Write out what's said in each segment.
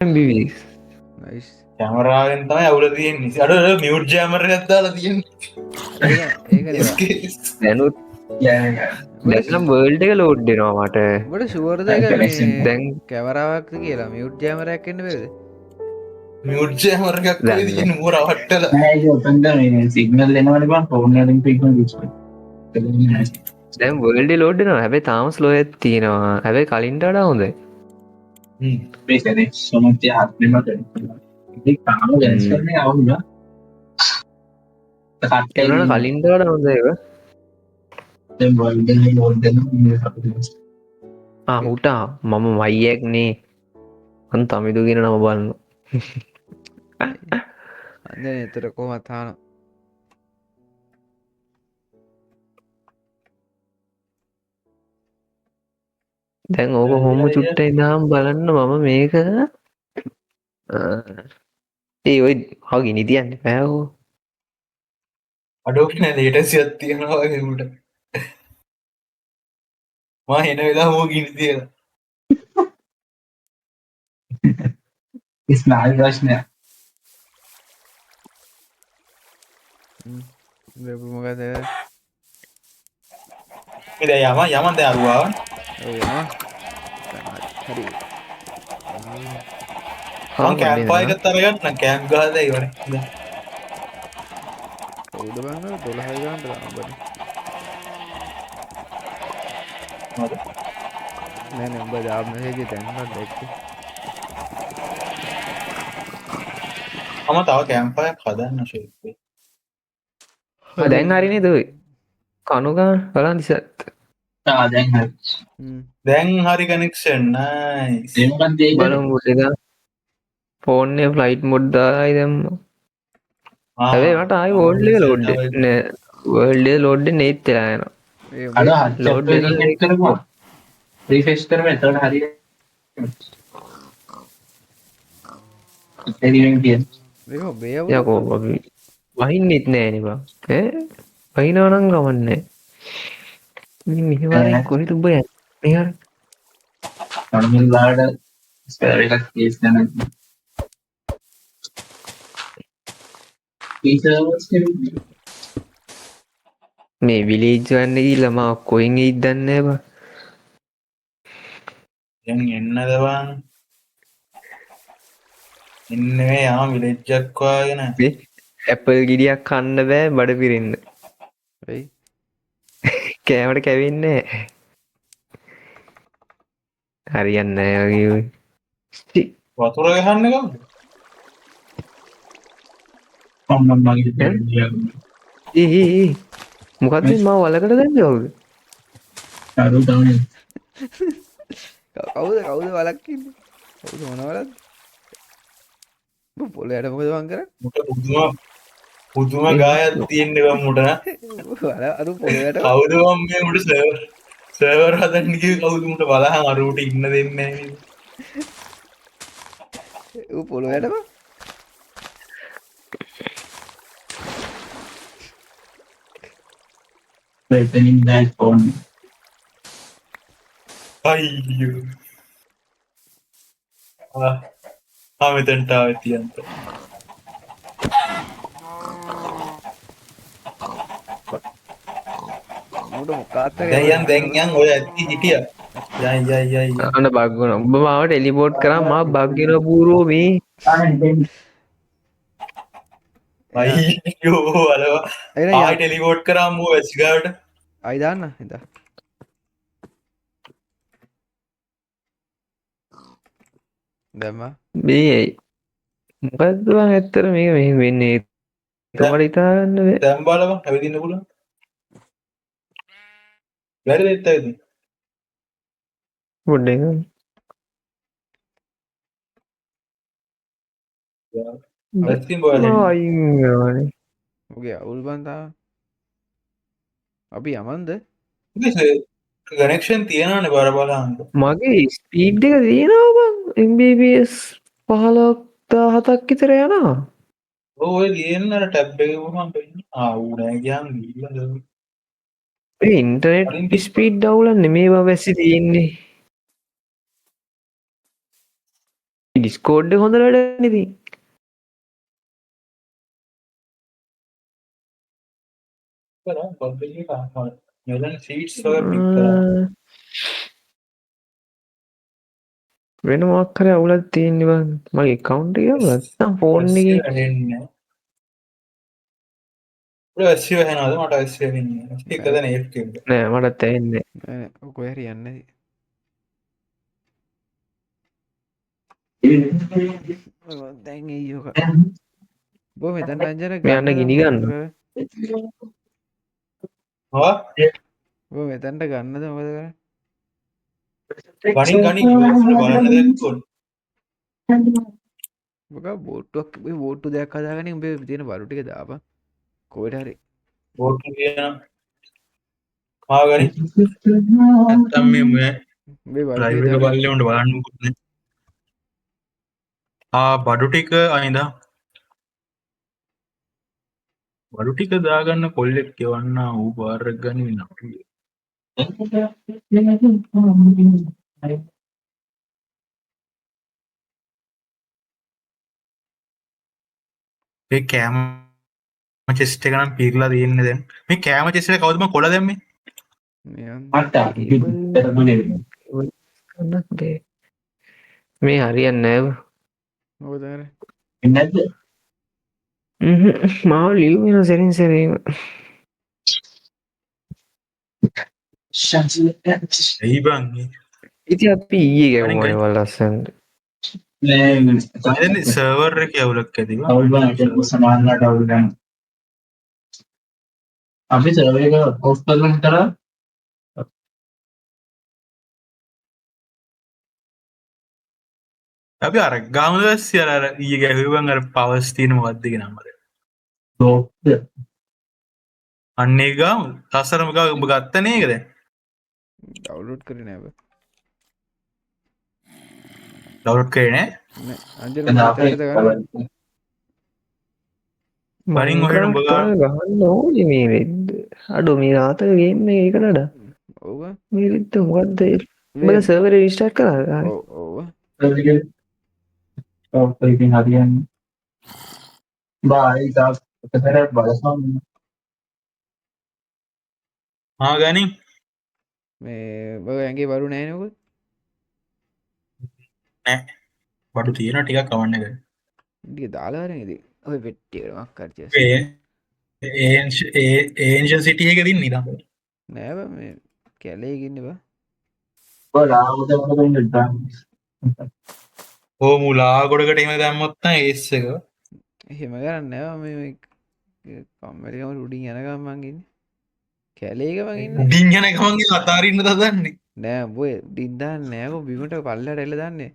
MBBS. Nice. කැමරාවෙන් තමයි අවුල තියෙන්නේ. අර මියුට් ජෑමර් එකක් දාලා තියෙන්නේ. ඒක නේ. දැනුත් දැන්නම් වර්ල්ඩ් එක ලෝඩ් වෙනවා මට. ඔබට ෂුවර්ද එක මේ දැන් කැමරාවක්ද කියලා මියුට් ජෑමරයක් එන්න බැරිද? මියුට් ජෑමර් එකක් කොහෙද දන්නේ තියෙන්නේ මෝ රවට්ටලා. නෑ ඒක ඔතනද මේ සිග්නල් එනවනේ බං ෆෝන් වලින් සිග්නල් යූස් කරලා. දැන් වර්ල්ඩ් ලෝඩ් වෙනවා. හැබැයි තාම ස්ලෝ එකක් තියෙනවා. හැබැයි කලින්ට වඩා හොඳයි. මේ කනෙක්ෂන් එක හත්නෙම කරනවා. ඒක තාම වෙනස් කරන්නේ අවුල. ඒනට කලින්ට වඩා හොඳයි ඒක. දැන් වර්ල්ඩ් එකේ ලෝඩ් දෙනවා අපිට. හුටා මම මයියෙක් නේ. අන් තමිදු ගෙන නම බලන්න. අන්දන එතර කොහොමත් තාන දැන් ඕක හොම චුට්ට ඉදාම් බලන්න මම මේක ඒ ඔයි හගි නිතියන්න පැහෝ අඩෝක නෑ ලේටසියක් තියෙනවා වගේ උට. මා එන වෙලා හෝ ගිනි තියලා. ස්නායි ප්‍රශ්නය. මොකද මේ දැන් යමන් දැන් අරුවා. යනවා හරි මං කැම්ප් එකත් අරගන්න කැම්ප් ගහලා ඉවරයි. දැන් කවුද බං 12 ගානට දාන්න මොකද? නෑ නෑ උඹ ජාබ් මෙසේජ් දැන්වත් දැක්කේ මම තව කැම්ප් එකක් හදන්න ෂේප්. දැන් හරිනේ දොයි කනුගා බලන් දිසත් දැන් හරි. දැන් හරි කනෙක්ෂන් නයිස්. දෙමන් දෙයක බලමු මුටක ෆෝන්නේ ෆ්ලයිට් මොඩ්දායි දැම්ම හැබේ මට ආයි වෝල්ඩ ලෝඩ් වර්ල්ඩ ලෝඩ් නෙත් තෙලායන අද ලෝඩ් කරවා රිෆ්‍රෙෂ් කරව එතකොට හරිය. යකෝ වහින්නෙත් නෑනිබා පහිනවනං ගමන්නේ මිහිවරක් කොහෙට උබ යන්න මෙහර නමිල්ලාට ස්පෑරක් කේස් ගැන මේ විලේජ්වන්න ළමා කොයින් ඉදන්න බ දැන් එන්න දවන් ඉන්නේ යාම විලෙජ්ජක් වාගෙන ඇපල් ගිඩියක් කන්න බෑ බඩ පිරෙන්න වෙයි කෑමට කැවෙන්නේ හරියන්න වගේ වතුර ගහන්න කවුද? මොකක්ද මා වලකට දැන්න කවුද කවුද වලක්කින්න කවුද මොනවලත් පොල යට මොකද වන් කර මුට පුදුම ගායක් තියෙන්න මුට අරු පොලට කවුදවම් මේ මුට සර්වර් හදන්නක කවුදුමට බලහන් අරුට ඉන්න දෙන්නේ පොළො යටම opening that phone. අයියෝ මෙතැන්ට ආවෙති අන්ත මුට මොකාත්ත දැයන් දැන්යන් ඔය ඇති හිටිය යයි අන්න බක්ගන උඹ මාවට එලිබෝට් කරා මා බක්ගෙන පූරෝ මේ අයියෝ අලවා ආයි ටෙලිවෝට් කරාම වැසිගාවට අයිදාන්න හිත දැම්ම බේයි මොකදවා ඇත්තර මේ මෙ වෙන්නේ තුමට ඉතාගන්න දැම් බලව ඇවිදින්න පුල වැඩ එත් ඇති ගොඩ්ඩ අයිනේ ඔගේ අවුල් බන්තා අපි යමන්ද ගනෙක්ෂන් තියෙනන බර බලාන්ට මගේ ස්පීඩ් එක තියෙනවා MBBS 15,000ක් විතර යනවා ඔය ලියන්නට ටැබ් එක වුණාම පෙන්නේ ආවුනෑ ගියාම ගිහිල්ලා ඒ ඉන්ටර්නෙට් ස්පීඩ් අවුලන්නේ මේවා වැසි තියෙන්නේ ඩිස්කෝඩ් එක හොඳ වැඩ ඉතින්. කරා පබ්ලික් එක මෙලන් සීට්ස් වල පික් කරා. වෙන මොකක් හරි අවුලක් තියෙන්නේ බං. මගේ account එක නැත්තම් ෆෝන් එකේ වැඩෙන්නේ නැහැ. SC වෙනවද මට SC වෙන්නේ. එකද නේ AFK එක. නෑ මටත් ඇහෙන්නේ. නෑ කොහේ හරි යන්නේ දැන් එයියෝක බෝ මෙතන අංජන මේ යන්න ගිනි ගන්න. හා බෝ මෙතන්ට ගන්නද මොකද කරන්නේ ගණි බලන්න දෙයක් ඕන. මොකක් බෝට්ටුවක් ඔය බෝට්ටු දෙයක් හදාගන්නේ උඹේ තියෙන බරු ටික දාපන් කොහෙට හරි බෝට් කියන කාගරි නැත්තම් මේ උඹේ බරු ලයිව් ටික එක දාපන් බලන්න උන්ට බලන්න මොකුත් නැහැ. බඩු ටික අයින්දා බඩු ටික දාගන්න කොල්ලෙක් කියවන්න ඌ බාර් එක ගන්න වෙනවා. මේ කෑම චෙස්ට් එක නම් පීරලා තියෙන්නේ දැන්. මේ කෑම චෙස්ට් එක කවුද මම කොළ දැම්මේ? මේ හරියන්නේ නෑ බං. මොකද කරන්නේ මාව ලියුම සෙරින් සෙරීම. ඇයි බං මේ? ඉතින් අපි ඊයේ ගැවුවා ඒවල් ලස්සනට. දැන් සර්වර් එකේ අවුලක් ඇති බං. අපි සර්වර් එක ඔෆ් කරලා හිටලා අපි අර ගාමුද වැස්සිය අර ඊයේ ගැහුවේ බං අර පවර්ස් තියෙන මොකක්ද කියන නම්බර. අන්න ඒක ගාමු. ලස්සනම ගාව උඹ ගත්තනේ ඒක දැන්. ඩවුන්ලෝඩ් කරේ නෑ බං ඩවුන්ලෝඩ් කරේ නෑ. නෑ අංජන මෙතනට ගන්න වරින් ඔහෙට උඹ ගහන්න ඕනේ මේ වෙද්ද. අඩෝ මේ රාතක ගේම් එකකට වඩා. ඔව් මේ වෙද්ද මොකද්ද? උඹලා සර්වර් රීස්ටාර්ට් කරාද? ඔව් ඉතින් හරියන්නේ බායි තාක් එකතරක් බලසම් ගනි මේ බව ඇගේ බරු නෑ නෝක නෑ බඩු තියෙන ටිකක් කවන්න එක. ටික දාලාරනේද ඔය පෙට්ටියටමක් කරචය ඒන්ෂන් සිටිය එක දින් නිදම්. නෑව මේ කැලේගන්න බා හෝ මුලා ගොඩකට එම දැම්මොත්ත ඒස් එක එහෙම කරන්න නෑව මේ කම්මටිකම රුඩින් යනකම්මන්ගන්න කැලේක වගන්න ඩිංගන එකමන්ගේ අතාරන්න දන්නේ නෑ බොය ඩින්දන්න නෑක බිමට පල්ලට එල්ල දන්නේ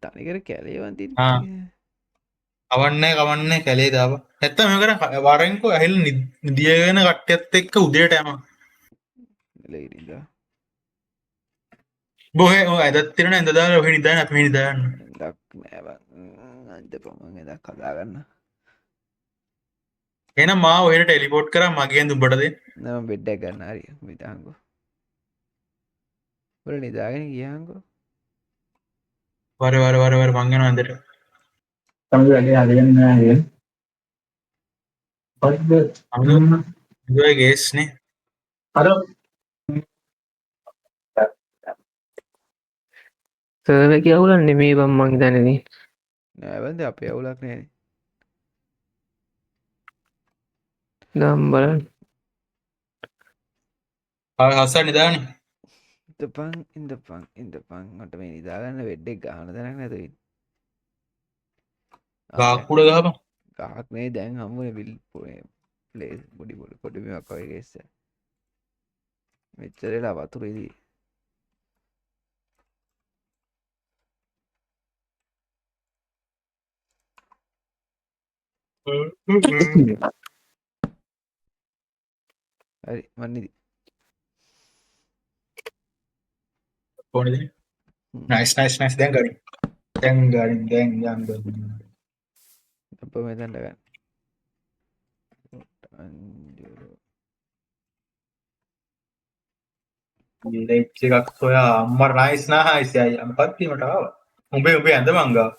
තනිකර කැලේවන්ති අවන්න කවන්න කැලේ දාව ඇත්ත මෙ කර වරෙන්කෝ ඇහිල් නිදියගෙන කට්ටයත් එක්ක උදේට ඇම ලේරිදා බොහ ඇදත්තරන ඇඳදාර ඔහ නිදාන අප නිදාන්න දක් නෑව අන්ත පොමන් එදක් කදාගන්න එන මා ඔහට ටෙලිපෝට් කර මගේ දුබටද නම බෙඩ්ඩක් ගන්න හරි විතාංගෝ ොල නිදාගෙන කියහංකෝ වර මංගෙන අන්දට තමයි වැඩේ හරියන්නේ නැහැ ගේස්නේ අර සර්වර් එක අවුලක් නෙමෙයි බං මං හිතන්නේ. නෑවන්ද අපේ අවුලක් නෑන දම් බලන්න. හස්ස නිදාන ඉඳපං මට මේ නිදාගන්න වෙඩ්ඩෙක් ගහන තැනක් නැතුයි ගාකුඩ ගහප ගහක් මේ දැන් හම්බුන විල් පලේස් බොඩි බොඩ කොඩිමක් වයගෙස්ස මෙච්චරලා වතුරදී හරි මන්නේදී පොන නයිස් දැන් ගරි දැන් ගරින් දැන් යන් අප මෙතැන්ට ගන්න එකක් සොයා අම්මර නයිස් නාහයිසය යම් පත්වීමටාව උඹේ උඹේ ඇඳ මංගා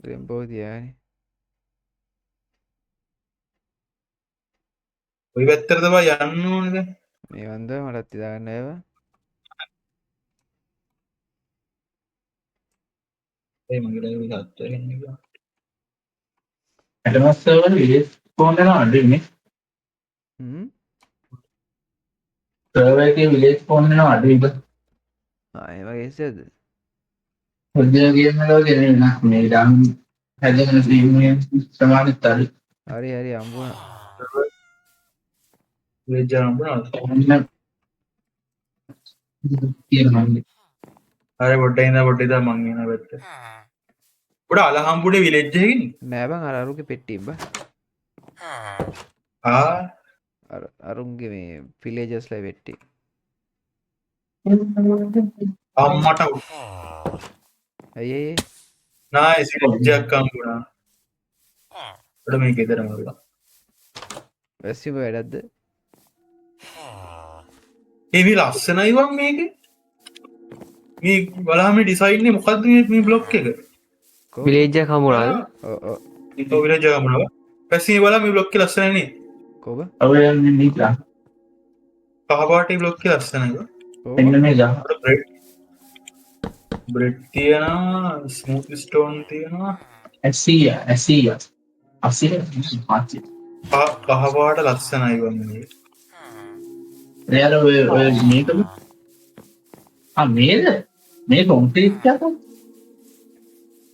රෙම්බෝ තියානේ. ඔය පැත්තට තමයි යන්න ඕනේ දැන්. මේ වන්ද මටත් තියාගන්න ඒවා. ඒ මගේ දැන් විගත වෙන්නේ. ඇටමස් සර්වර් විලේජ් ෆෝන් යනවා අඩුයිනේ. හ්ම්. සර්වර් එකේ විලේජ් ෆෝන් යනවා අඩුයිද? ඒ වගේ ඉස්සෙද? හොඳ ගේම් වල ගෙනේ නෑ මේ ඩම් හැදෙන ප්‍රීමියම් සමානෙත් අඩුයි. හරි අම්බුණා. විලේජ් යන්න බලන්න. ඔන්න කියනවා. හරි පොඩ්ඩක් ඉඳලා මං එන පැත්තට. උඩ අලහම්බුඩේ විලේජ් එකකින්. නෑ බං අර අරුගේ පෙට්ටිය බං. ආ අරුන්ගේ මේ විලේජස්ලා පෙට්ටිය. අම්මට අයියේ නායි සිජ්ජක් හම්බුණා. උඩ මේ ගෙදර මරුවා. වැස්සිම වැඩක්ද? ඒ වි ලස්සනයි වන් මේකේ. මේ බලහම ඩිසයින් එක මොකද්ද මේ බ්ලොක් එක? විලේජ් එක හමුණාද? ඔව් ඉතෝ විලේජ් එක හම්බුණා. පැසින් බලන්න මේ බ්ලොක් එක ලස්සනයි නේ. කොබ ඔය යන්නේ නීලා. කහ පාටේ බ්ලොක් එක ලස්සනයි. කොබ එන්න මේ ගහ. බ්‍රෙඩ් තියෙනවා, ස්මූත් ස්ටෝන් තියෙනවා. ඇසියා. අසිය පාචි. කහ පාට ලස්සනයි වන් මේ. එයාල ඔය මේකද? මේද? මේ කොන්ක්‍රීට් එකක්.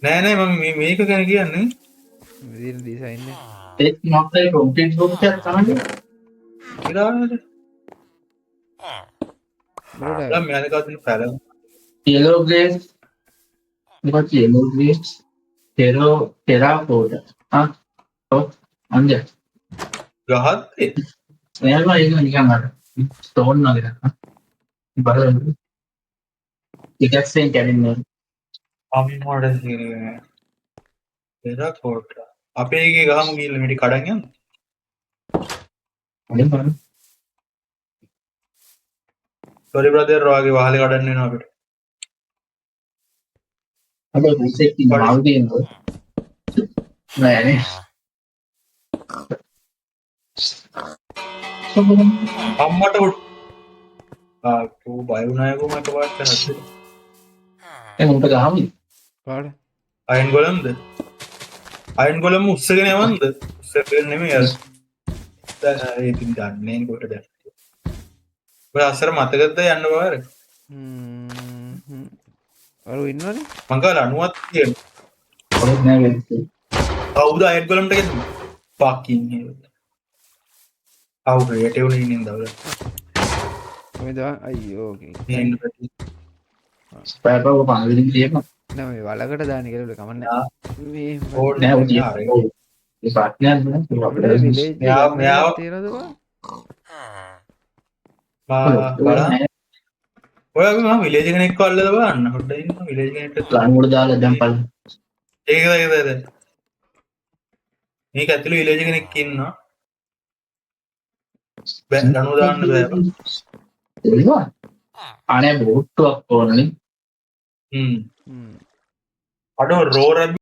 නෑ මම මේක ගැන කියන්නේ. විදින ඩිසයින් එක. ඒක මොකක්ද කොන්ක්‍රීට් බෝක්ස් එකක් තමයි. ඉරානද? බරෝඩා දැන් මෙයාලේ කදින පැල. yellow glaze මොකක්ද yellow glaze terracotta ඔව් අන්ද ගහත්තේ එයාලා ඒක නිකන් අර ස්ටෝන් වගේ බලන්න එකක්ෙන් කැඩෙන්නේ අම්මඩ කියන්නේ පෙරකොට අපේ එකේ ගහමු ගිහිල්ලා මිටි කඩන් යන්න. අනේ බලන්න සෝරි බ්‍රදර් ඔයාගේ වහලේ කඩන්න වෙනවා අපිට. අද විසෙක් මාල් දෙන්නෝ නෑනේ අම්මට ආ බය වුණායකෝ මට වාට හස්සේ. ඒ උන්ට ගහමු පාඩ අයන් ගොලම්ද? අයන් ගොලම් උස්සගෙන යවන්නද? උස්සගෙන නෙමෙයි අර. දැන් ඉතින් දන්නේ කොට දැන්. ඔය අසර මතකද යන්න බාර? අරු ඉන්නවනේ මං කාලා 90ක් තියෙන. ඔය නෑ වෙන්නේ කවුද අයන් ගොලම්ට ගෙන්නේ? ෆකින් හේල්. ආව් රේට් උනේ ඉන්නේ දවල්. කොහෙද අයියෝ ඕකේ ඉන්න පැති. ස්පෑර් එක පන්විලින් තියෙනවා නෑ මේ වලකට දාන්න කියලා කමන්නේ මේ ඕනේ නෑ නෑ ඔය ඒ පාට්නර් නේ විලේජ් මෙයාව තියෙනවද බලන්න. ඔය මම විලේජ් කෙනෙක්ව අල්ලලා බලන්න. හොඩ ඉන්න විලේජ් කෙනෙක්ට ලනුවල දාලා දැන් පල් ඒකද මේක ඇතුළේ විලේජ් කෙනෙක් ඉන්නවා. බෑ ලනු දාන්න බෑ. එනවා අනේ බෝට්ටුවක් ඕනනේ අඩෝ රෝ රැබ්